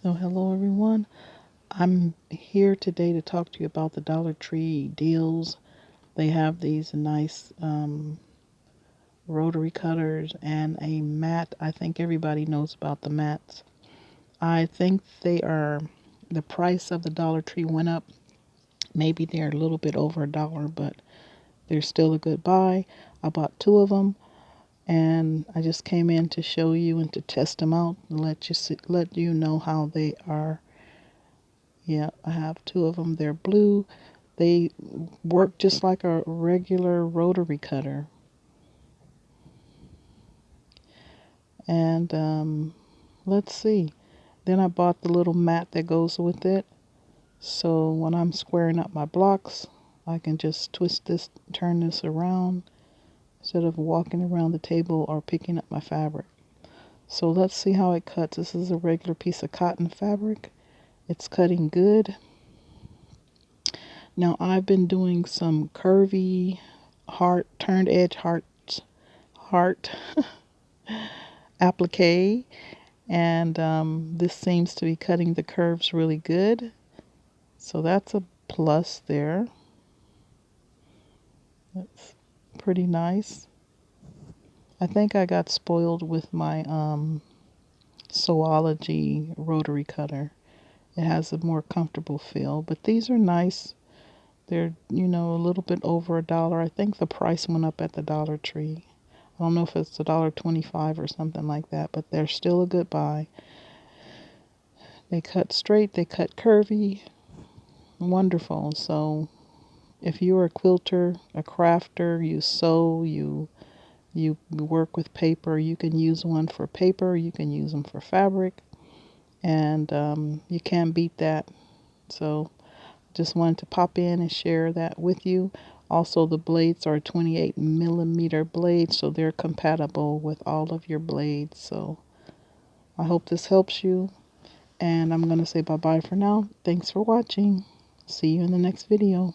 So hello everyone. I'm here today to talk to you about the Dollar Tree deals. They have these nice rotary cutters and a mat. I think everybody knows about the mats. I think the price of the Dollar Tree went up. Maybe they're a little bit over $1, but they're still a good buy. I bought 2 of them, and I just came in to show you and to test them out and let you know how they are. Yeah, I have 2 of them. They're blue. They work just like a regular rotary cutter. And let's see. Then I bought the little mat that goes with it. So when I'm squaring up my blocks, I can just turn this around instead of walking around the table or picking up my fabric. So let's see how it cuts. This is a regular piece of cotton fabric. It's cutting good. Now I've been doing some curvy turned edge heart applique, and this seems to be cutting the curves really good. So that's a plus there. That's pretty nice. I think I got spoiled with my Sewology rotary cutter. It has a more comfortable feel, but these are nice. They're, a little bit over $1. I think the price went up at the Dollar Tree. I don't know if it's $1.25 or something like that, but they're still a good buy. They cut straight, they cut curvy. Wonderful. So if you're a quilter, a crafter, you sew, you work with paper, you can use one for paper, you can use them for fabric, and you can't beat that. So just wanted to pop in and share that with you. Also, the blades are 28mm blades, so they're compatible with all of your blades. So I hope this helps you, and I'm going to say bye-bye for now. Thanks for watching. See you in the next video.